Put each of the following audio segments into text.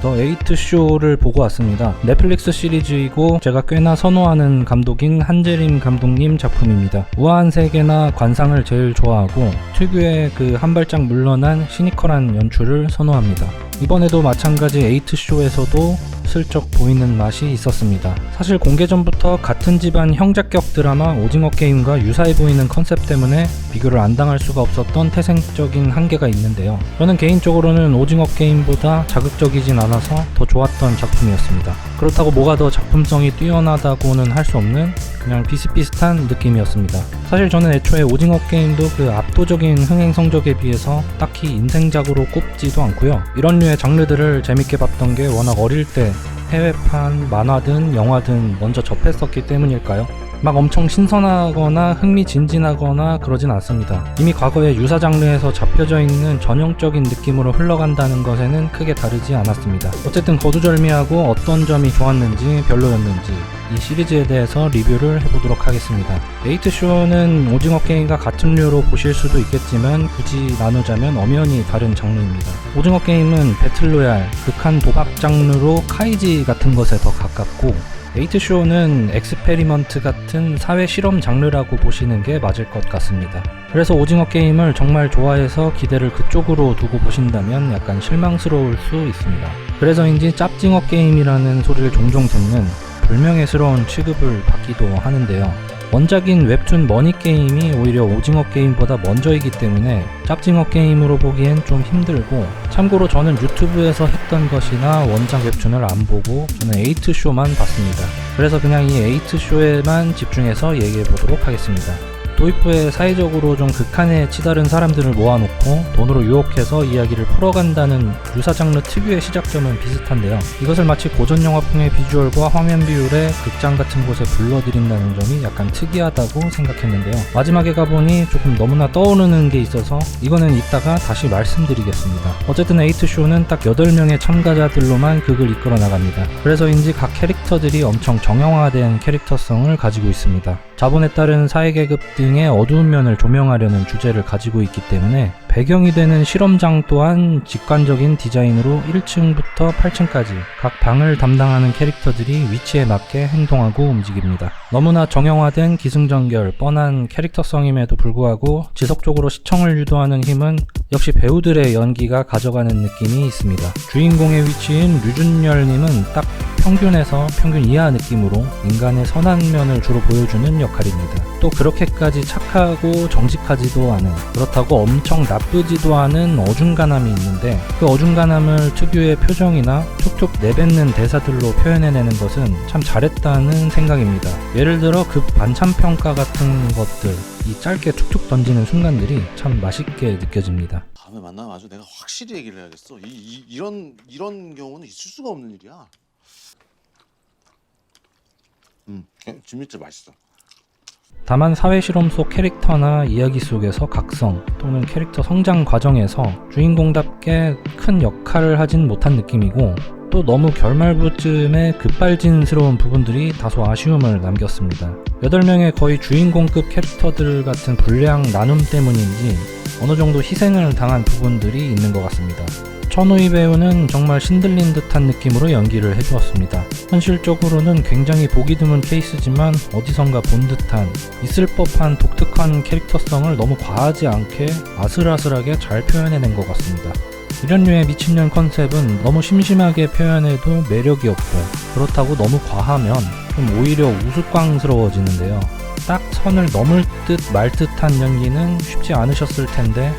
더 에이트 쇼를 보고 왔습니다. 넷플릭스 시리즈이고 제가 꽤나 선호하는 감독인 한재림 감독님 작품입니다. 우아한 세계나 관상을 제일 좋아하고 특유의 그 한 발짝 물러난 시니컬한 연출을 선호합니다. 이번에도 마찬가지 에이트 쇼에서도 슬쩍 보이는 맛이 있었습니다. 사실 공개 전부터 같은 집안 형작격 드라마 오징어 게임과 유사해 보이는 컨셉 때문에 비교를 안 당할 수가 없었던 태생적인 한계가 있는데요. 저는 개인적으로는 오징어 게임보다 자극적이진 않아서 더 좋았던 작품이었습니다. 그렇다고 뭐가 더 작품성이 뛰어나다고는 할 수 없는 그냥 비슷비슷한 느낌이었습니다. 사실 저는 애초에 오징어 게임도 그 압도적인 흥행 성적에 비해서 딱히 인생작으로 꼽지도 않고요. 이런 류의 장르들을 재밌게 봤던 게 워낙 어릴 때 해외판, 만화든 영화든 먼저 접했었기 때문일까요? 막 엄청 신선하거나 흥미진진하거나 그러진 않습니다. 이미 과거의 유사 장르에서 잡혀져 있는 전형적인 느낌으로 흘러간다는 것에는 크게 다르지 않았습니다. 어쨌든 거두절미하고 어떤 점이 좋았는지 별로였는지 이 시리즈에 대해서 리뷰를 해보도록 하겠습니다. 에이트쇼는 오징어 게임과 같은 류로 보실 수도 있겠지만 굳이 나누자면 엄연히 다른 장르입니다. 오징어 게임은 배틀로얄, 극한 도박 장르로 카이지 같은 것에 더 가깝고 에이트쇼는 엑스페리먼트 같은 사회 실험 장르라고 보시는 게 맞을 것 같습니다. 그래서 오징어 게임을 정말 좋아해서 기대를 그쪽으로 두고 보신다면 약간 실망스러울 수 있습니다. 그래서인지 짭징어 게임이라는 소리를 종종 듣는 불명예스러운 취급을 받기도 하는데요. 원작인 웹툰 머니게임이 오히려 오징어 게임보다 먼저이기 때문에 짭징어 게임으로 보기엔 좀 힘들고, 참고로 저는 유튜브에서 했던 것이나 원작 웹툰을 안 보고 저는 에이트쇼만 봤습니다. 그래서 그냥 이 에이트쇼에만 집중해서 얘기해 보도록 하겠습니다. 도입부에 사회적으로 좀 극한에 치달은 사람들을 모아놓고 돈으로 유혹해서 이야기를 풀어간다는 유사 장르 특유의 시작점은 비슷한데요. 이것을 마치 고전 영화풍의 비주얼과 화면 비율에 극장 같은 곳에 불러들인다는 점이 약간 특이하다고 생각했는데요. 마지막에 가보니 조금 너무나 떠오르는 게 있어서 이거는 이따가 다시 말씀드리겠습니다. 어쨌든 에이트쇼는 딱 8명의 참가자들로만 극을 이끌어 나갑니다. 그래서인지 각 캐릭터들이 엄청 정형화된 캐릭터성을 가지고 있습니다. 자본에 따른 사회계급 등의 어두운 면을 조명하려는 주제를 가지고 있기 때문에 배경이 되는 실험장 또한 직관적인 디자인으로 1층부터 8층까지 각 방을 담당하는 캐릭터들이 위치에 맞게 행동하고 움직입니다. 너무나 정형화된 기승전결, 뻔한 캐릭터성임에도 불구하고 지속적으로 시청을 유도하는 힘은 역시 배우들의 연기가 가져가는 느낌이 있습니다. 주인공의 위치인 류준열님은 딱 평균에서 평균 이하 느낌으로 인간의 선한 면을 주로 보여주는 역할입니다. 또 그렇게까지 착하고 정직하지도 않은, 그렇다고 엄청 나쁘지도 않은 어중간함이 있는데 그 어중간함을 특유의 표정이나 툭툭 내뱉는 대사들로 표현해내는 것은 참 잘했다는 생각입니다. 예를 들어 급 반찬평가 같은 것들, 이 짧게 툭툭 던지는 순간들이 참 맛있게 느껴집니다. 다음에 만나면 아주 내가 확실히 얘기를 해야겠어. 이런 경우는 있을 수가 없는 일이야. 진미채 맛있어. 다만 사회 실험 속 캐릭터나 이야기 속에서 각성 또는 캐릭터 성장 과정에서 주인공답게 큰 역할을 하진 못한 느낌이고, 또 너무 결말부쯤에 급발진스러운 부분들이 다소 아쉬움을 남겼습니다. 8명의 거의 주인공급 캐릭터들 같은 불량 나눔 때문인지 어느 정도 희생을 당한 부분들이 있는 것 같습니다. 천우희 배우는 정말 신들린 듯한 느낌으로 연기를 해주었습니다. 현실적으로는 굉장히 보기 드문 케이스지만 어디선가 본 듯한, 있을 법한 독특한 캐릭터성을 너무 과하지 않게 아슬아슬하게 잘 표현해낸 것 같습니다. 이런 류의 미친년 컨셉은 너무 심심하게 표현해도 매력이 없고, 그렇다고 너무 과하면 좀 오히려 우스꽝스러워지는데요. 딱 선을 넘을 듯 말 듯한 연기는 쉽지 않으셨을 텐데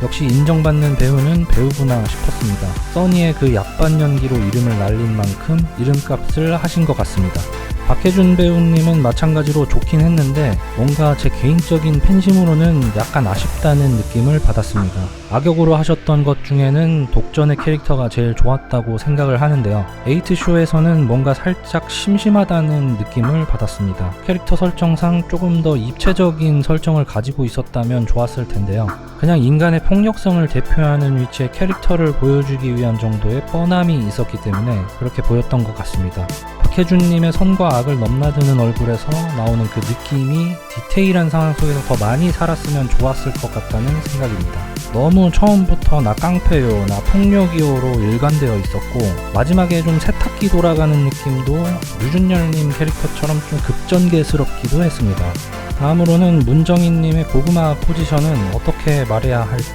역시 인정받는 배우는 배우구나 싶었습니다. 써니의 그 약반 연기로 이름을 날린 만큼 이름값을 하신 것 같습니다. 박해준 배우님은 마찬가지로 좋긴 했는데 뭔가 제 개인적인 팬심으로는 약간 아쉽다는 느낌을 받았습니다. 악역으로 하셨던 것 중에는 독전의 캐릭터가 제일 좋았다고 생각을 하는데요. 에이트쇼에서는 뭔가 살짝 심심하다는 느낌을 받았습니다. 캐릭터 설정상 조금 더 입체적인 설정을 가지고 있었다면 좋았을 텐데요. 그냥 인간의 폭력성을 대표하는 위치의 캐릭터를 보여주기 위한 정도의 뻔함이 있었기 때문에 그렇게 보였던 것 같습니다. 박해준님의 선과 악을 넘나드는 얼굴에서 나오는 그 느낌이 디테일한 상황 속에서 더 많이 살았으면 좋았을 것 같다는 생각입니다. 너무 처음부터 나 깡패요, 나 폭력이요로 일관되어 있었고 마지막에 좀 세탁기 돌아가는 느낌도 류준열님 캐릭터처럼 좀 급전개스럽기도 했습니다. 다음으로는 문정인님의 고구마 포지션은 어떻게 말해야 할지.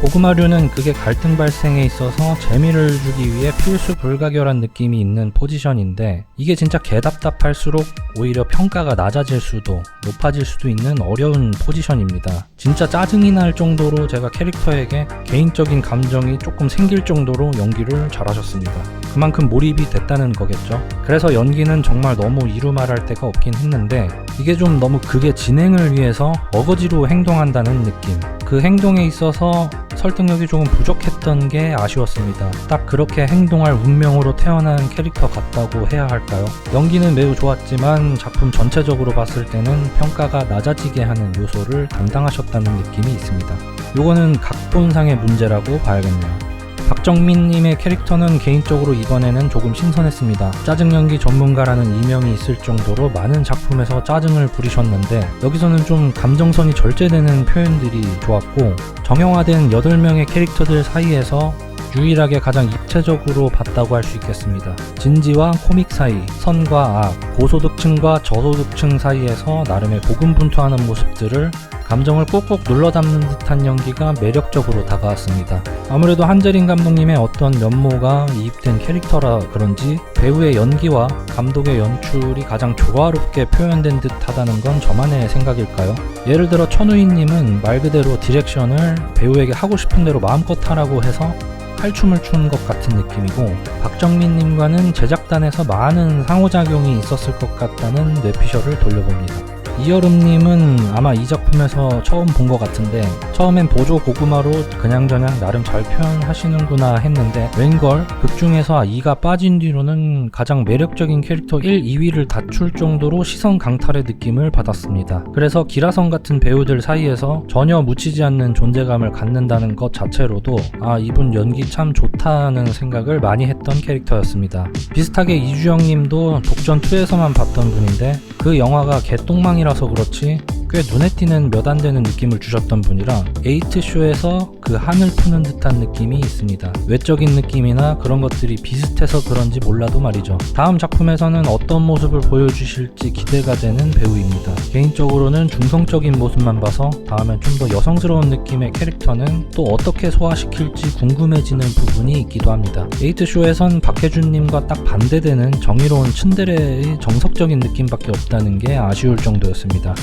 고구마류는 극의 갈등 발생에 있어서 재미를 주기 위해 필수 불가결한 느낌이 있는 포지션인데 이게 진짜 개답답할수록 오히려 평가가 낮아질 수도 높아질 수도 있는 어려운 포지션입니다. 진짜 짜증이 날 정도로 제가 캐릭터에게 개인적인 감정이 조금 생길 정도로 연기를 잘하셨습니다. 그만큼 몰입이 됐다는 거겠죠. 그래서 연기는 정말 너무 이루 말할 데가 없긴 했는데 이게 좀 너무 극의 진행을 위해서 어거지로 행동한다는 느낌. 그 행동에 있어서 설득력이 조금 부족했던 게 아쉬웠습니다. 딱 그렇게 행동할 운명으로 태어난 캐릭터 같다고 해야 할까요? 연기는 매우 좋았지만 작품 전체적으로 봤을 때는 평가가 낮아지게 하는 요소를 담당하셨다는 느낌이 있습니다. 요거는 각본상의 문제라고 봐야겠네요. 박정민님의 캐릭터는 개인적으로 이번에는 조금 신선했습니다. 짜증 연기 전문가라는 이명이 있을 정도로 많은 작품에서 짜증을 부리셨는데 여기서는 좀 감정선이 절제되는 표현들이 좋았고 정형화된 8명의 캐릭터들 사이에서 유일하게 가장 입체적으로 봤다고 할 수 있겠습니다. 진지와 코믹 사이, 선과 악, 고소득층과 저소득층 사이에서 나름의 고군분투하는 모습들을 감정을 꼭꼭 눌러 담는 듯한 연기가 매력적으로 다가왔습니다. 아무래도 한재림 감독님의 어떤 면모가 이입된 캐릭터라 그런지 배우의 연기와 감독의 연출이 가장 조화롭게 표현된 듯 하다는 건 저만의 생각일까요? 예를 들어 천우희님은 말 그대로 디렉션을 배우에게 하고 싶은 대로 마음껏 하라고 해서 칼춤을 추는 것 같은 느낌이고 박정민님과는 제작단에서 많은 상호작용이 있었을 것 같다는 뇌피셜을 돌려봅니다. 이여름님은 아마 이 작품에서 처음 본 것 같은데 처음엔 보조 고구마로 그냥저냥 나름 잘 표현하시는구나 했는데 웬걸 극중에서 2가 빠진 뒤로는 가장 매력적인 캐릭터 1, 2위를 다툴 정도로 시선 강탈의 느낌을 받았습니다. 그래서 기라성 같은 배우들 사이에서 전혀 묻히지 않는 존재감을 갖는다는 것 자체로도 아 이분 연기 참 좋다는 생각을 많이 했던 캐릭터였습니다. 비슷하게 이주영님도 독전2에서만 봤던 분인데 그 영화가 개똥망이라서 그렇지 꽤 눈에 띄는 몇 안 되는 느낌을 주셨던 분이라 에이트쇼에서 그 한을 푸는 듯한 느낌이 있습니다. 외적인 느낌이나 그런 것들이 비슷해서 그런지 몰라도 말이죠. 다음 작품에서는 어떤 모습을 보여주실지 기대가 되는 배우입니다. 개인적으로는 중성적인 모습만 봐서 다음엔 좀 더 여성스러운 느낌의 캐릭터는 또 어떻게 소화시킬지 궁금해지는 부분이 있기도 합니다. 에이트쇼에선 박해준님과 딱 반대되는 정의로운 츤데레의 정석적인 느낌밖에 없다는 게 아쉬울 정도였습니다.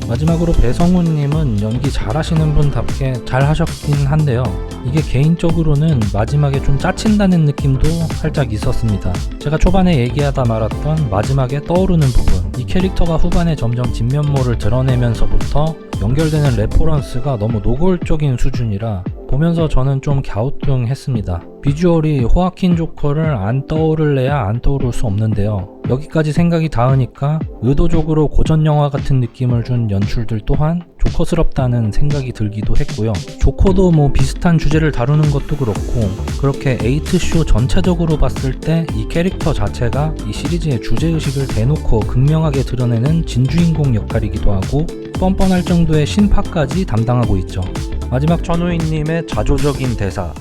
마지막으로 배성훈님은 연기 잘하시는 분답게 잘하셨긴 한데요. 이게 개인적으로는 마지막에 좀 짜친다는 느낌도 살짝 있었습니다. 제가 초반에 얘기하다 말았던 마지막에 떠오르는 부분, 이 캐릭터가 후반에 점점 진면모를 드러내면서부터 연결되는 레퍼런스가 너무 노골적인 수준이라 보면서 저는 좀 갸우뚱했습니다. 비주얼이 호아킨 조커를 안 떠오를래야 안 떠오를 수 없는데요. 여기까지 생각이 닿으니까 의도적으로 고전 영화 같은 느낌을 준 연출들 또한 조커스럽다는 생각이 들기도 했고요. 조커도 뭐 비슷한 주제를 다루는 것도 그렇고 그렇게 에이트쇼 전체적으로 봤을 때 이 캐릭터 자체가 이 시리즈의 주제의식을 대놓고 극명하게 드러내는 진주인공 역할이기도 하고 뻔뻔할 정도의 신파까지 담당하고 있죠. 마지막 천우희님의 자조적인 대사.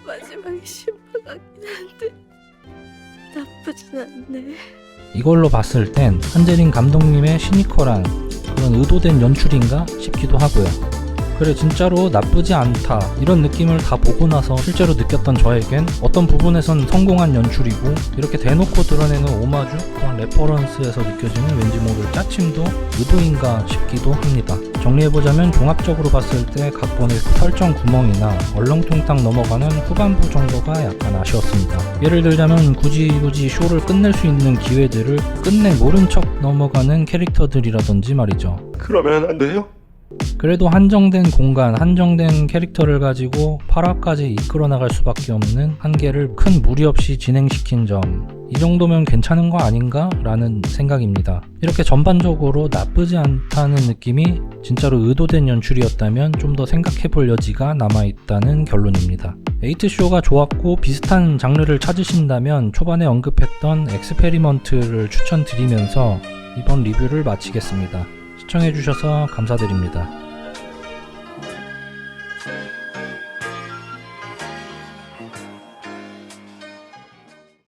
마지막에 신파 같긴 한데 나쁘진 않네. 이걸로 봤을 땐 한재림 감독님의 시니컬한 그런 의도된 연출인가 싶기도 하고요. 그래 진짜로 나쁘지 않다 이런 느낌을 다 보고 나서 실제로 느꼈던 저에겐 어떤 부분에선 성공한 연출이고 이렇게 대놓고 드러내는 오마주 또한 레퍼런스에서 느껴지는 왠지 모를 짜침도 의도인가 싶기도 합니다. 정리해보자면 종합적으로 봤을 때 각본의 설정 구멍이나 얼렁뚱땅 넘어가는 후반부 정도가 약간 아쉬웠습니다. 예를 들자면 굳이 쇼를 끝낼 수 있는 기회들을 끝내 모른 척 넘어가는 캐릭터들이라든지 말이죠. 그러면 안 돼요? 그래도 한정된 공간, 한정된 캐릭터를 가지고 8화까지 이끌어 나갈 수밖에 없는 한계를 큰 무리 없이 진행시킨 점, 이 정도면 괜찮은 거 아닌가? 라는 생각입니다. 이렇게 전반적으로 나쁘지 않다는 느낌이 진짜로 의도된 연출이었다면 좀 더 생각해볼 여지가 남아있다는 결론입니다. 에이트쇼가 좋았고 비슷한 장르를 찾으신다면 초반에 언급했던 엑스페리먼트를 추천드리면서 이번 리뷰를 마치겠습니다. 시청해주셔서 감사드립니다.